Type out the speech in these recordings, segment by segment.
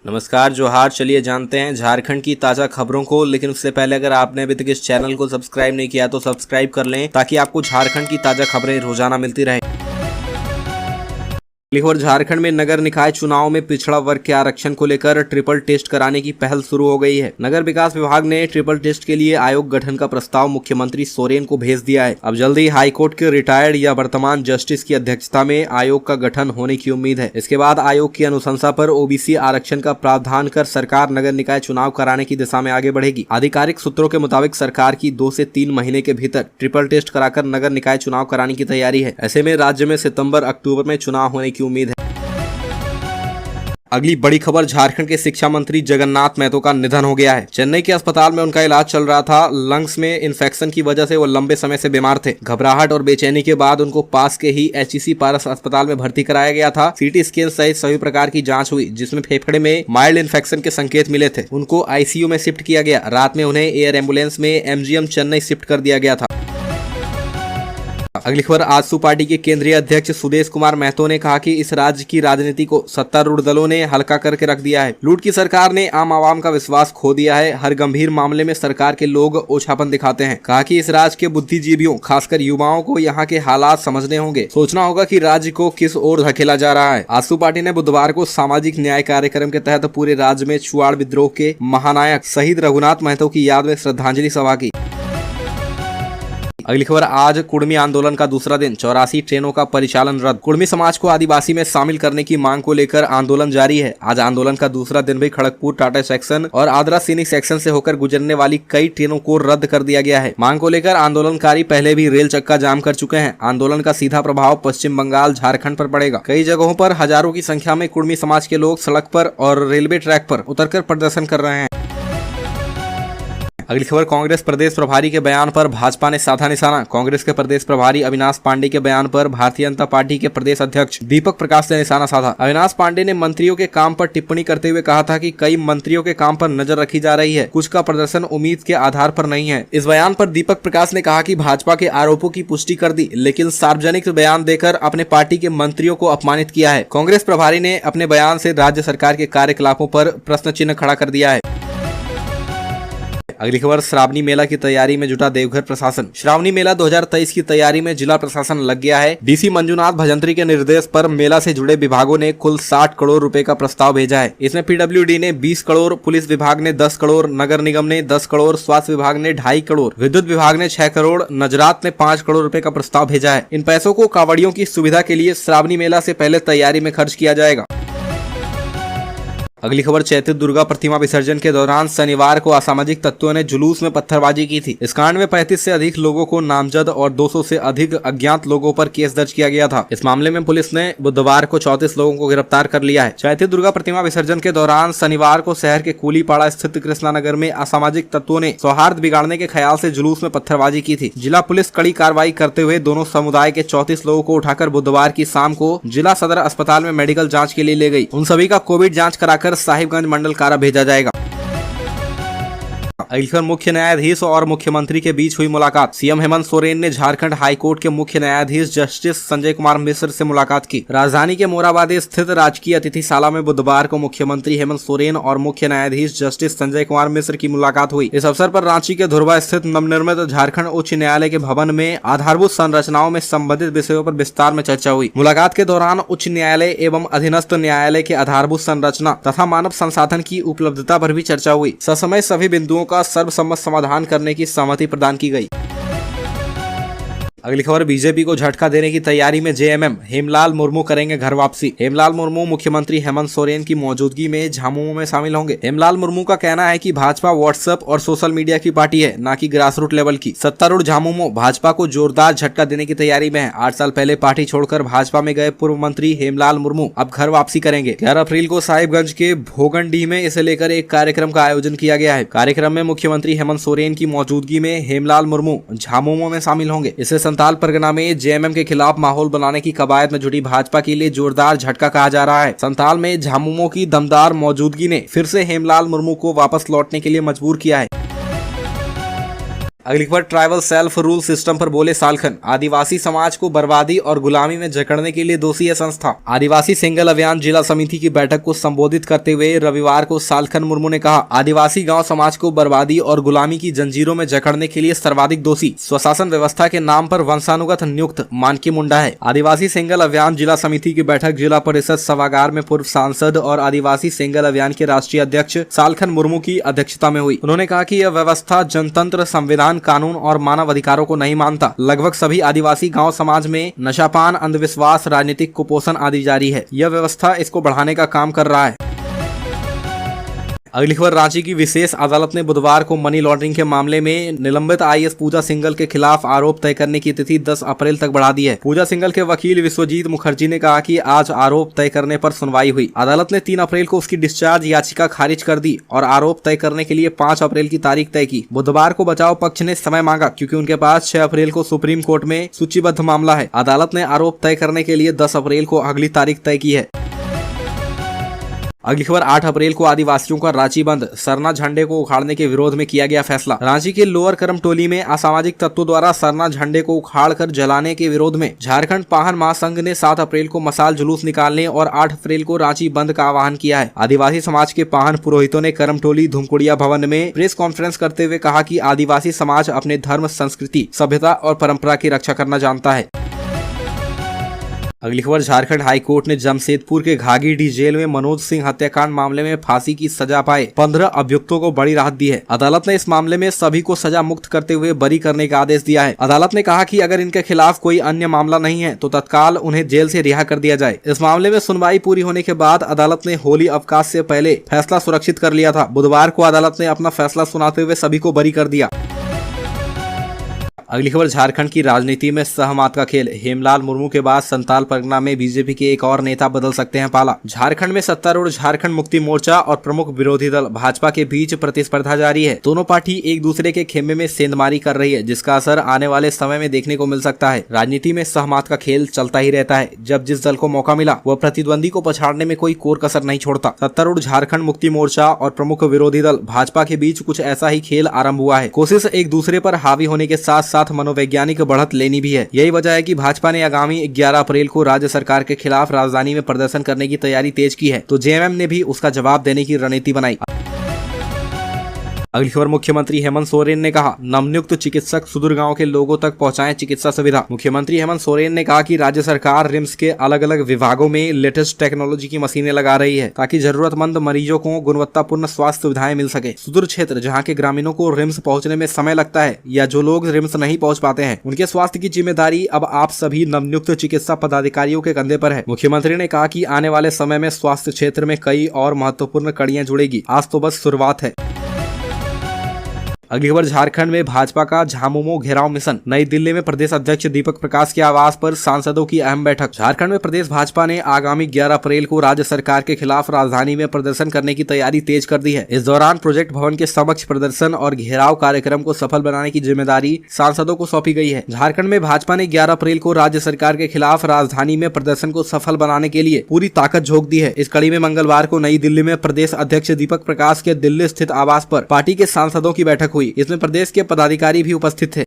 नमस्कार जोहार। चलिए जानते हैं झारखंड की ताज़ा खबरों को, लेकिन उससे पहले अगर आपने अभी तक इस चैनल को सब्सक्राइब नहीं किया तो सब्सक्राइब कर लें ताकि आपको झारखंड की ताज़ा खबरें रोजाना मिलती रहे। और झारखंड में नगर निकाय चुनाव में पिछड़ा वर्ग के आरक्षण को लेकर ट्रिपल टेस्ट कराने की पहल शुरू हो गई है। नगर विकास विभाग ने ट्रिपल टेस्ट के लिए आयोग गठन का प्रस्ताव मुख्यमंत्री सोरेन को भेज दिया है। अब जल्दी हाईकोर्ट के रिटायर्ड या वर्तमान जस्टिस की अध्यक्षता में आयोग का गठन होने की उम्मीद है। इसके बाद आयोग की अनुशंसा पर ओबीसी आरक्षण का प्रावधान कर सरकार नगर निकाय चुनाव कराने की दिशा में आगे बढ़ेगी। आधिकारिक सूत्रों के मुताबिक सरकार की 2 से 3 महीने के भीतर ट्रिपल टेस्ट कराकर नगर निकाय चुनाव कराने की तैयारी है। ऐसे में राज्य में सितंबर अक्टूबर में चुनाव होने की उम्मीद है। अगली बड़ी खबर, झारखंड के शिक्षा मंत्री जगन्नाथ महतो का निधन हो गया है। चेन्नई के अस्पताल में उनका इलाज चल रहा था। लंग्स में इन्फेक्शन की वजह से वो लंबे समय से बीमार थे। घबराहट और बेचैनी के बाद उनको पास के ही एचईसी पारस अस्पताल में भर्ती कराया गया था। सीटी स्कैन सहित सभी प्रकार की जांच हुई, जिसमें फेफड़े में माइल्ड इन्फेक्शन के संकेत मिले थे। उनको आईसीयू में शिफ्ट किया गया। रात में उन्हें एयर एम्बुलेंस में एमजीएम चेन्नई शिफ्ट कर दिया गया था। अगली खबर, आजसू पार्टी के केंद्रीय अध्यक्ष सुदेश कुमार महतो ने कहा कि इस राज्य की राजनीति को सत्तारूढ़ दलों ने हल्का करके रख दिया है। लूट की सरकार ने आम आवाम का विश्वास खो दिया है। हर गंभीर मामले में सरकार के लोग ओछापन दिखाते हैं। कहा कि इस राज्य के बुद्धिजीवियों, खासकर युवाओं को यहाँ के हालात समझने होंगे। सोचना होगा कि राज्य को किस ओर धकेला जा रहा है। आजसू पार्टी ने बुधवार को सामाजिक न्याय कार्यक्रम के तहत पूरे राज्य में चुआड़ विद्रोह के महानायक शहीद रघुनाथ महतो की याद में श्रद्धांजलि सभा की। अगली खबर, आज कुर्मी आंदोलन का दूसरा दिन, 84 ट्रेनों का परिचालन रद्द। कुर्मी समाज को आदिवासी में शामिल करने की मांग को लेकर आंदोलन जारी है। आज आंदोलन का दूसरा दिन भी खड़गपुर टाटा सेक्शन और आद्रा सैनिक सेक्शन से होकर गुजरने वाली कई ट्रेनों को रद्द कर दिया गया है। मांग को लेकर आंदोलनकारी पहले भी रेल चक्का जाम कर चुके हैं। आंदोलन का सीधा प्रभाव पश्चिम बंगाल, झारखंड पर पड़ेगा। कई जगहों पर हजारों की संख्या में कुर्मी समाज के लोग सड़क पर और रेलवे ट्रैक पर उतरकर प्रदर्शन कर रहे हैं। अगली खबर, कांग्रेस प्रदेश प्रभारी के बयान पर भाजपा ने साधा निशाना। कांग्रेस के प्रदेश प्रभारी अविनाश पांडे के बयान पर भारतीय जनता पार्टी के प्रदेश अध्यक्ष दीपक प्रकाश ने निशाना साधा। अविनाश पांडे ने मंत्रियों के काम पर टिप्पणी करते हुए कहा था कि कई मंत्रियों के काम पर नजर रखी जा रही है, कुछ का प्रदर्शन उम्मीद के आधार पर नहीं है। इस बयान पर दीपक प्रकाश ने कहा कि भाजपा के आरोपों की पुष्टि कर दी, लेकिन सार्वजनिक बयान देकर अपने पार्टी के मंत्रियों को अपमानित किया है। कांग्रेस प्रभारी ने अपने बयान से राज्य सरकार के कार्यकलापों पर प्रश्न चिन्ह खड़ा कर दिया है। अगली खबर, श्रावणी मेला की तैयारी में जुटा देवघर प्रशासन। श्रावणी मेला 2023 की तैयारी में जिला प्रशासन लग गया है। डीसी मंजुनाथ भजंत्री के निर्देश पर मेला से जुड़े विभागों ने कुल 60 करोड़ रुपए का प्रस्ताव भेजा है। इसमें पीडब्ल्यूडी ने 20 करोड़, पुलिस विभाग ने 10 करोड़, नगर निगम ने 10 करोड़, स्वास्थ्य विभाग ने 2.5 करोड़, विद्युत विभाग ने 6 करोड़, नजरात ने 5 करोड़ रुपए का प्रस्ताव भेजा है। इन पैसों को कांवड़ियों की सुविधा के लिए श्रावणी मेला से पहले तैयारी में खर्च किया जाएगा। अगली खबर, चैत्र दुर्गा प्रतिमा विसर्जन के दौरान शनिवार को असामाजिक तत्वों ने जुलूस में पत्थरबाजी की थी। इस कांड में 35 से अधिक लोगों को नामजद और 200 से अधिक अज्ञात लोगों पर केस दर्ज किया गया था। इस मामले में पुलिस ने बुधवार को 34 लोगों को गिरफ्तार कर लिया है। चैत्र दुर्गा प्रतिमा विसर्जन के दौरान शनिवार को शहर के कूलीपाड़ा स्थित कृष्णानगर में असामाजिक तत्वों ने सौहार्द बिगाड़ने के ख्याल से जुलूस में पत्थरबाजी की थी। जिला पुलिस कड़ी कार्रवाई करते हुए दोनों समुदाय के 34 लोगों को उठाकर बुधवार की शाम को जिला सदर अस्पताल में मेडिकल जाँच के लिए ले गयी। उन सभी का कोविड जाँच कराकर साहिबगंज मंडल कारा भेजा जाएगा। अगली खबर, मुख्य न्यायाधीश और मुख्यमंत्री के बीच हुई मुलाकात। सीएम हेमंत सोरेन ने झारखंड हाईकोर्ट के मुख्य न्यायाधीश जस्टिस संजय कुमार मिश्र से मुलाकात की। राजधानी के मोराबादी स्थित राजकीय अतिथिशाला में बुधवार को मुख्यमंत्री हेमंत सोरेन और मुख्य न्यायाधीश जस्टिस संजय कुमार मिश्र की मुलाकात हुई। इस अवसर पर रांची के धुरवा स्थित नवनिर्मित झारखंड उच्च न्यायालय के भवन में आधारभूत संरचनाओं में संबंधित विषयों पर विस्तार में चर्चा हुई। मुलाकात के दौरान उच्च न्यायालय एवं अधीनस्थ न्यायालय के आधारभूत संरचना तथा मानव संसाधन की उपलब्धता पर भी चर्चा हुई। ससमय सभी बिंदुओं का सर्वसम्मत समाधान करने की सहमति प्रदान की गई। अगली खबर, बीजेपी को झटका देने की तैयारी में जेएमएम। हेमलाल मुर्मू करेंगे घर वापसी। हेमलाल मुर्मू मुख्यमंत्री हेमंत सोरेन की मौजूदगी में झामुमो में शामिल होंगे। हेमलाल मुर्मू का कहना है कि भाजपा व्हाट्सएप और सोशल मीडिया की पार्टी है, न कि ग्रासरूट लेवल की। सत्तारूढ़ झामुमो भाजपा को जोरदार झटका देने की तैयारी में है। 8 साल पहले पार्टी छोड़कर भाजपा में गए पूर्व मंत्री हेमलाल मुर्मू अब घर वापसी करेंगे। 11 अप्रैल को साहिबगंज के भोगनडीह में इसे लेकर एक कार्यक्रम का आयोजन किया गया है। कार्यक्रम में मुख्यमंत्री हेमंत सोरेन की मौजूदगी में हेमलाल मुर्मू झामुमो में शामिल होंगे। इसे संताल परगना में जेएमएम के खिलाफ माहौल बनाने की कवायद में जुटी भाजपा के लिए जोरदार झटका कहा जा रहा है। संताल में झामुमो की दमदार मौजूदगी ने फिर से हेमलाल मुर्मू को वापस लौटने के लिए मजबूर किया है। अगली खबर ट्राइबल सेल्फ रूल सिस्टम पर बोले सालखन, आदिवासी समाज को बर्बादी और गुलामी में जकड़ने के लिए दोषी है संस्था। आदिवासी सिंगल अभियान जिला समिति की बैठक को संबोधित करते हुए रविवार को सालखन मुर्मू ने कहा, आदिवासी गांव समाज को बर्बादी और गुलामी की जंजीरों में जकड़ने के लिए सर्वाधिक दोषी स्वशासन व्यवस्था के नाम पर वंशानुगत नियुक्त मानकी मुंडा है। आदिवासी सिंगल अभियान जिला समिति की बैठक जिला परिषद सभागार में पूर्व सांसद और आदिवासी सिंगल अभियान के राष्ट्रीय अध्यक्ष सालखन मुर्मू की अध्यक्षता में हुई। उन्होंने कहा कि यह व्यवस्था जनतंत्र, संविधान, कानून और मानव अधिकारों को नहीं मानता। लगभग सभी आदिवासी गांव समाज में नशापान, अंधविश्वास, राजनीतिक कुपोषण आदि जारी है। यह व्यवस्था इसको बढ़ाने का काम कर रहा है। अगली खबर रांची की विशेष अदालत ने बुधवार को मनी लॉन्ड्रिंग के मामले में निलंबित आईएएस पूजा सिंघल के खिलाफ आरोप तय करने की तिथि 10 अप्रैल तक बढ़ा दी है। पूजा सिंघल के वकील विश्वजीत मुखर्जी ने कहा कि आज आरोप तय करने पर सुनवाई हुई। अदालत ने 3 अप्रैल को उसकी डिस्चार्ज याचिका खारिज कर दी और आरोप तय करने के लिए 5 अप्रैल की तारीख तय की। बुधवार को बचाव पक्ष ने समय मांगा क्योंकि उनके पास 6 अप्रैल को सुप्रीम कोर्ट में सूचीबद्ध मामला है। अदालत ने आरोप तय करने के लिए 10 अप्रैल को अगली तारीख तय की है। अगली खबर 8 अप्रैल को आदिवासियों का रांची बंद, सरना झंडे को उखाड़ने के विरोध में किया गया फैसला। रांची के लोअर करमटोली में असामाजिक तत्वों द्वारा सरना झंडे को उखाड़कर जलाने के विरोध में झारखंड पाहन महासंघ ने 7 अप्रैल को मसाल जुलूस निकालने और 8 अप्रैल को रांची बंद का आह्वान किया है। आदिवासी समाज के पाहन पुरोहितों ने करमटोली धुमकुड़िया भवन में प्रेस कॉन्फ्रेंस करते हुए कहा कि आदिवासी समाज अपने धर्म, संस्कृति, सभ्यता और परंपरा की रक्षा करना जानता है। अगली खबर झारखंड हाई कोर्ट ने जमशेदपुर के घाघीडीह जेल में मनोज सिंह हत्याकांड मामले में फांसी की सजा पाए 15 अभियुक्तों को बड़ी राहत दी है। अदालत ने इस मामले में सभी को सजा मुक्त करते हुए बरी करने का आदेश दिया है। अदालत ने कहा कि अगर इनके खिलाफ कोई अन्य मामला नहीं है तो तत्काल उन्हें जेल से रिहा कर दिया जाए। इस मामले में सुनवाई पूरी होने के बाद अदालत ने होली अवकाश से पहले फैसला सुरक्षित कर लिया था। बुधवार को अदालत ने अपना फैसला सुनाते हुए सभी को बरी कर दिया। अगली खबर झारखंड की राजनीति में सहमत का खेल, हेमलाल मुर्मू के बाद संताल परगना में बीजेपी के एक और नेता बदल सकते हैं पाला। झारखंड में सत्तारूढ़ झारखंड मुक्ति मोर्चा और प्रमुख विरोधी दल भाजपा के बीच प्रतिस्पर्धा जारी है। दोनों पार्टी एक दूसरे के खेमे में सेंधमारी कर रही है, जिसका असर आने वाले समय में देखने को मिल सकता है। राजनीति में सहमत का खेल चलता ही रहता है। जब जिस दल को मौका मिला वह प्रतिद्वंदी को पछाड़ने में कोई कोर कसर नहीं छोड़ता। सत्तारूढ़ झारखंड मुक्ति मोर्चा और प्रमुख विरोधी दल भाजपा के बीच कुछ ऐसा ही खेल आरंभ हुआ है। कोशिश एक दूसरे पर हावी होने के साथ साथ मनोवैज्ञानिक बढ़त लेनी भी है। यही वजह है कि भाजपा ने आगामी 11 अप्रैल को राज्य सरकार के खिलाफ राजधानी में प्रदर्शन करने की तैयारी तेज की है, तो जेएमएम ने भी उसका जवाब देने की रणनीति बनाई। अगली खबर मुख्यमंत्री हेमंत सोरेन ने कहा, नवनियुक्त चिकित्सक सुदूर गांव के लोगों तक पहुंचाएं चिकित्सा सुविधा। मुख्यमंत्री हेमंत सोरेन ने कहा कि राज्य सरकार रिम्स के अलग अलग विभागों में लेटेस्ट टेक्नोलॉजी की मशीनें लगा रही है ताकि जरूरतमंद मरीजों को गुणवत्तापूर्ण स्वास्थ्य सुविधाएं मिल सके। सुदूर क्षेत्र जहां के ग्रामीणों को रिम्स पहुंचने में समय लगता है या जो लोग रिम्स नहीं पहुंच पाते हैं, उनके स्वास्थ्य की जिम्मेदारी अब आप सभी नवनियुक्त चिकित्सा पदाधिकारियों के कंधे पर है। मुख्यमंत्री ने कहा कि आने वाले समय में स्वास्थ्य क्षेत्र में कई और महत्वपूर्ण कड़ियां जुड़ेगी। आज तो बस शुरुआत है। अगली खबर झारखंड में भाजपा का झामुमो घेराव मिशन, नई दिल्ली में प्रदेश अध्यक्ष दीपक प्रकाश के आवास पर सांसदों की अहम बैठक। झारखंड में प्रदेश भाजपा ने आगामी 11 अप्रैल को राज्य सरकार के खिलाफ राजधानी में प्रदर्शन करने की तैयारी तेज कर दी है। इस दौरान प्रोजेक्ट भवन के समक्ष प्रदर्शन और घेराव कार्यक्रम को सफल बनाने की जिम्मेदारी सांसदों को सौंपी गई है। झारखंड में भाजपा ने 11 अप्रैल को राज्य सरकार के खिलाफ राजधानी में प्रदर्शन को सफल बनाने के लिए पूरी ताकत झोंक दी है। इस कड़ी में मंगलवार को नई दिल्ली में प्रदेश अध्यक्ष दीपक प्रकाश के दिल्ली स्थित आवास पर पार्टी के सांसदों की बैठक हुई। इसमें प्रदेश के पदाधिकारी भी उपस्थित थे।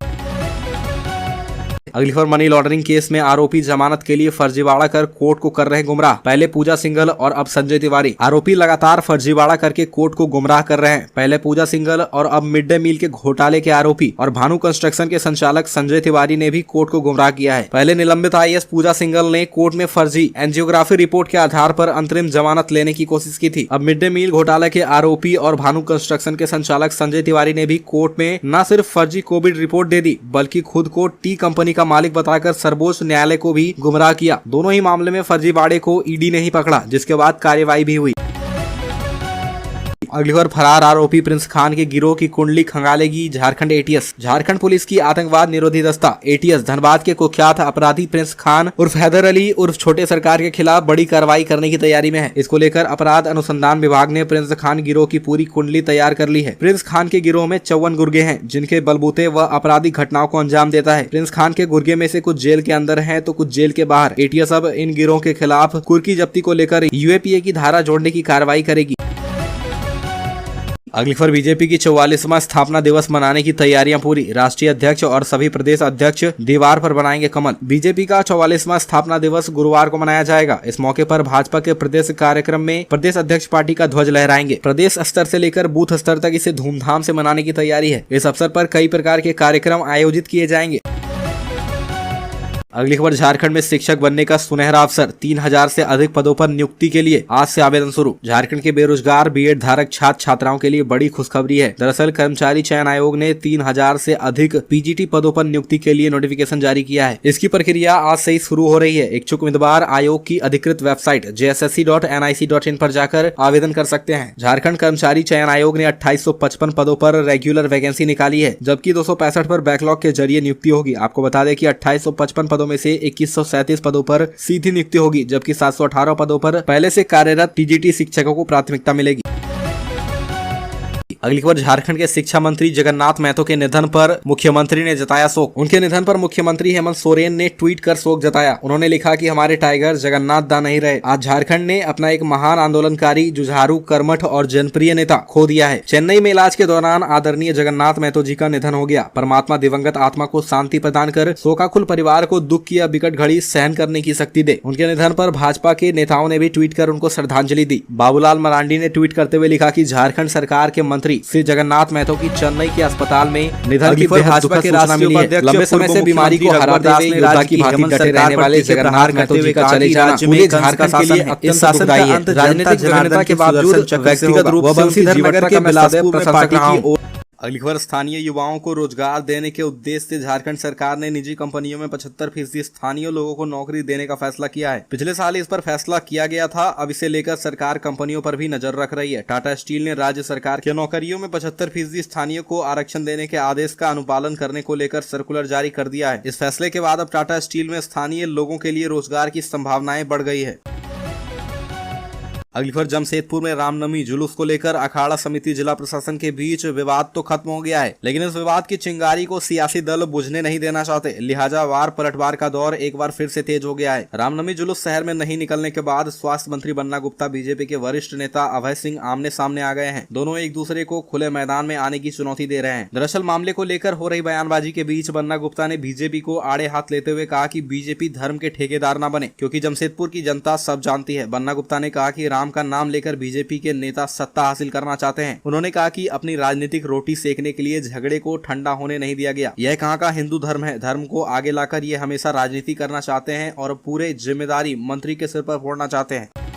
अगली खबर मनी लॉन्ड्रिंग केस में आरोपी जमानत के लिए फर्जीवाड़ा कर कोर्ट को कर रहे गुमराह। पहले पूजा सिंघल और अब संजय तिवारी। आरोपी लगातार फर्जीवाड़ा करके कोर्ट को गुमराह कर रहे हैं। पहले पूजा सिंघल और अब मिड डे मील के घोटाले के आरोपी और भानु कंस्ट्रक्शन के संचालक संजय तिवारी ने भी कोर्ट को गुमराह किया है। पहले निलंबित आईएएस पूजा सिंघल ने कोर्ट में फर्जी एंजियोग्राफी रिपोर्ट के आधार पर अंतरिम जमानत लेने की कोशिश की थी। अब मिड डे मील घोटाले के आरोपी और भानु कंस्ट्रक्शन के संचालक संजय तिवारी ने भी कोर्ट में न सिर्फ फर्जी कोविड रिपोर्ट दे दी बल्कि खुद को टी कंपनी का मालिक बताकर सर्वोच्च न्यायालय को भी गुमराह किया। दोनों ही मामले में फर्जीवाड़े को ईडी ने ही पकड़ा, जिसके बाद कार्रवाई भी हुई। अगली बार फरार आरोपी प्रिंस खान के गिरोह की कुंडली खंगालेगी झारखंड एटीएस। झारखंड पुलिस की आतंकवाद निरोधी दस्ता एटीएस धनबाद के कुख्यात अपराधी प्रिंस खान उर्फ हैदर अली उर्फ छोटे सरकार के खिलाफ बड़ी कार्रवाई करने की तैयारी में है। इसको लेकर अपराध अनुसंधान विभाग ने प्रिंस खान गिरोह की पूरी कुंडली तैयार कर ली है। प्रिंस खान के गिरोह में 54 गुर्गे हैं, जिनके बलबूते वह आपराधिक घटनाओं को अंजाम देता है। प्रिंस खान के गुर्गे में से कुछ जेल के अंदर है तो कुछ जेल के बाहर। एटीएस अब इन गिरोह के खिलाफ कुर्की जब्ती को लेकर यूएपीए की धारा जोड़ने की कार्रवाई करेगी। अगली खबर, बीजेपी की 44वां स्थापना दिवस मनाने की तैयारियां पूरी, राष्ट्रीय अध्यक्ष और सभी प्रदेश अध्यक्ष दीवार पर बनाएंगे कमल। बीजेपी का 44वां स्थापना दिवस गुरुवार को मनाया जाएगा। इस मौके पर भाजपा के प्रदेश कार्यक्रम में प्रदेश अध्यक्ष पार्टी का ध्वज लहराएंगे। प्रदेश स्तर से लेकर बूथ स्तर तक इसे धूमधाम से मनाने की तैयारी है। इस अवसर पर कई प्रकार के कार्यक्रम आयोजित किए जाएंगे। अगली खबर, झारखंड में शिक्षक बनने का सुनहरा अवसर, 3000 से अधिक पदों पर नियुक्ति के लिए आज से आवेदन शुरू। झारखंड के बेरोजगार बीएड धारक छात्र छात्राओं के लिए बड़ी खुशखबरी है। दरअसल कर्मचारी चयन आयोग ने 3000 से अधिक पीजीटी पदों पर नियुक्ति के लिए नोटिफिकेशन जारी किया है। इसकी प्रक्रिया आज से ही शुरू हो रही है। इच्छुक उम्मीदवार आयोग की अधिकृत वेबसाइट jssc.nic.in पर जाकर आवेदन कर सकते हैं। झारखंड कर्मचारी चयन आयोग ने 2855 पदों पर रेगुलर वैकेंसी निकाली है, जबकि 265 पर बैकलॉग के जरिए नियुक्ति होगी। आपको बता दें कि 2855 पदों में से 2137 पदों पर सीधी नियुक्ति होगी, जबकि 718 पदों पर पहले से कार्यरत टीजीटी शिक्षकों को प्राथमिकता मिलेगी। अगली खबर, झारखंड के शिक्षा मंत्री जगन्नाथ महतो के निधन पर मुख्यमंत्री ने जताया शोक। उनके निधन पर मुख्यमंत्री हेमंत सोरेन ने ट्वीट कर शोक जताया। उन्होंने लिखा कि हमारे टाइगर जगन्नाथ दा नहीं रहे। आज झारखंड ने अपना एक महान आंदोलनकारी, जुझारू, कर्मठ और जनप्रिय नेता खो दिया है। चेन्नई में इलाज के दौरान आदरणीय जगन्नाथ महतो जी का निधन हो गया। परमात्मा दिवंगत आत्मा को शांति प्रदान कर शोकाकुल परिवार को दुख की विकट घड़ी सहन करने की शक्ति दे। उनके निधन पर भाजपा के नेताओं ने भी ट्वीट कर उनको श्रद्धांजलि दी। बाबूलाल मरांडी ने ट्वीट करते हुए लिखा कि झारखंड सरकार के मंत्री श्री जगन्नाथ महतो की चेन्नई के अस्पताल में निधन की भाजपा के राष्ट्रीय उपाध्यक्ष, लंबे समय से बीमारी को हराते हुए योद्धा की भांति डटे रहने वाले जगन्नाथ महतो जी का चले जाना पूरे झारखंड के लिए इस शासन का अंत। राजनीतिक विभिन्नता के बावजूद व्यक्तिगत रूप से बंशीधर नगर के बिलासपुर में पार्टी की। अगली खबर, स्थानीय युवाओं को रोजगार देने के उद्देश्य से झारखंड सरकार ने निजी कंपनियों में 75% स्थानीय लोगों को नौकरी देने का फैसला किया है। पिछले साल इस पर फैसला किया गया था। अब इसे लेकर सरकार कंपनियों पर भी नजर रख रही है। टाटा स्टील ने राज्य सरकार के नौकरियों में 75% स्थानीय को आरक्षण देने के आदेश का अनुपालन करने को लेकर सर्कुलर जारी कर दिया है। इस फैसले के बाद अब टाटा स्टील में स्थानीय लोगों के लिए रोजगार की संभावनाएं बढ़ गई है। अगली खबर, जमशेदपुर में रामनवमी जुलूस को लेकर अखाड़ा समिति जिला प्रशासन के बीच विवाद तो खत्म हो गया है, लेकिन इस विवाद की चिंगारी को सियासी दल बुझने नहीं देना चाहते। लिहाजा वार पलटवार का दौर एक बार फिर से तेज हो गया है। रामनवमी जुलूस शहर में नहीं निकलने के बाद स्वास्थ्य मंत्री बन्ना गुप्ता, बीजेपी के वरिष्ठ नेता अभय सिंह आमने सामने आ गए हैं। दोनों एक दूसरे को खुले मैदान में आने की चुनौती दे रहे हैं। दरअसल मामले को लेकर हो रही बयानबाजी के बीच बन्ना गुप्ता ने बीजेपी को आड़े हाथ लेते हुए कहा कि बीजेपी धर्म के ठेकेदार न बने, क्योंकि जमशेदपुर की जनता सब जानती है। बन्ना गुप्ता ने कहा कि राम का नाम लेकर बीजेपी के नेता सत्ता हासिल करना चाहते हैं। उन्होंने कहा कि अपनी राजनीतिक रोटी सेकने के लिए झगड़े को ठंडा होने नहीं दिया गया। यह कहां का हिंदू धर्म है। धर्म को आगे लाकर ये हमेशा राजनीति करना चाहते हैं और पूरे जिम्मेदारी मंत्री के सिर पर फोड़ना चाहते हैं।